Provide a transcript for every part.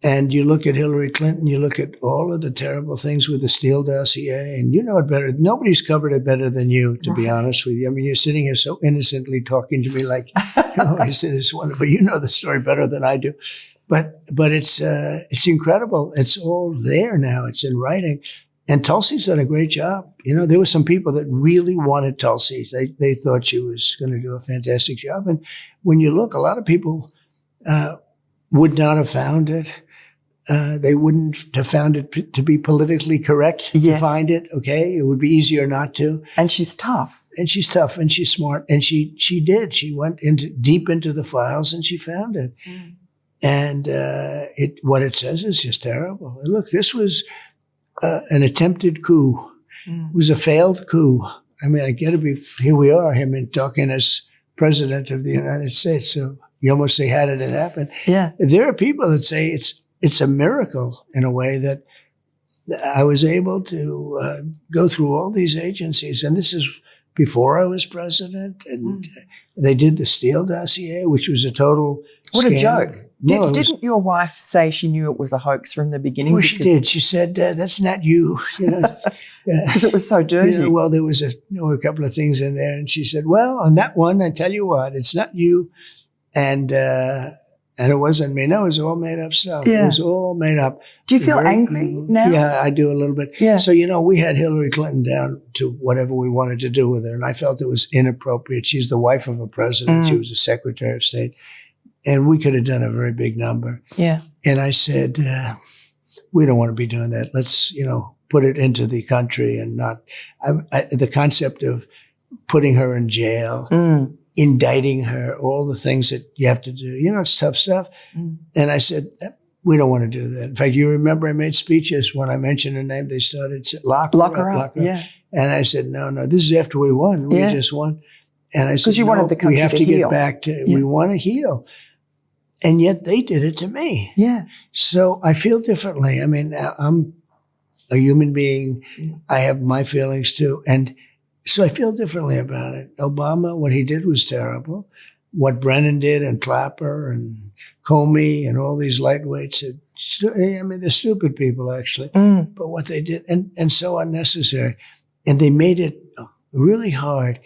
And you look at Hillary Clinton, you look at all of the terrible things with the Steele dossier, and you know it better. Nobody's covered it better than you, to be honest with you. I mean, you're sitting here so innocently talking to me like, it's wonderful. You know the story better than I do. But it's incredible. It's all there now. It's in writing. And Tulsi's done a great job. You know, there were some people that really wanted Tulsi. They thought she was going to do a fantastic job. And when you look, a lot of people would not have found it. They wouldn't have found it to be politically correct to find it. Okay. It would be easier not to. And she's tough. And she's tough and she's smart. And she did. She went deep into the files and she found it. Mm. And what it says is just terrible. And look, this was an attempted coup. Mm. It was a failed coup. I mean, I get to be, here we are, him talking as president of the United States. So you almost say, how did it happen? Yeah. There are people that say it's a miracle in a way that I was able to go through all these agencies. And this is before I was president. And they did the Steele dossier, which was a total What scam. a joke. Didn't your wife say she knew it was a hoax from the beginning? Well, she did. She said, that's not you. Because it was so dirty. Well, there were a couple of things in there. And she said, well, on that one, I tell you what, it's not you. And it wasn't me. No, it was all made up stuff. Yeah. It was all made up. Do you feel angry now? Yeah, I do a little bit. Yeah. So, we had Hillary Clinton down to whatever we wanted to do with her. And I felt it was inappropriate. She's the wife of a president. She was a Secretary of State. And we could have done a very big number. Yeah. And I said, we don't want to be doing that. Let's, put it into the country and not the concept of putting her in jail, indicting her, all the things that you have to do. It's tough stuff. And I said, we don't want to do that. In fact, you remember I made speeches when I mentioned her name. They started lock her up. Yeah. And I said, no, this is after we won. We just won. And I said, because you wanted the country we have to heal. get back to, we want to heal. And yet they did it to me. Yeah. So I feel differently. I mean, I'm a human being. I have my feelings too. And so I feel differently about it. Obama, what he did was terrible. What Brennan did and Clapper and Comey and all these lightweights, they're stupid people actually. But what they did, and so unnecessary. And they made it really hard.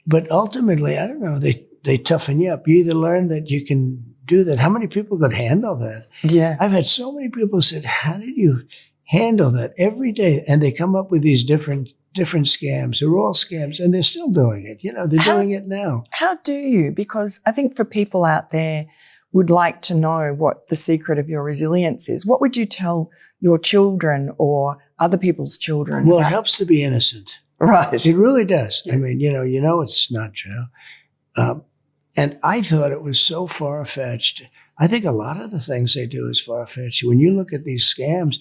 But ultimately, I don't know, they toughen you up. You either learn that you can do that. How many people could handle that? Yeah. I've had so many people said, how did you handle that every day? And they come up with these different scams. They're all scams and they're still doing it. They're doing it now. How do you? Because I think for people out there would like to know what the secret of your resilience is. What would you tell your children or other people's children? Well, it helps to be innocent. Right. It really does. I mean, it's not true. And I thought it was so far-fetched. I think a lot of the things they do is far-fetched. When you look at these scams,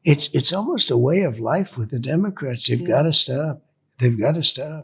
it's almost a way of life with the Democrats. They've got to stop. They've got to stop.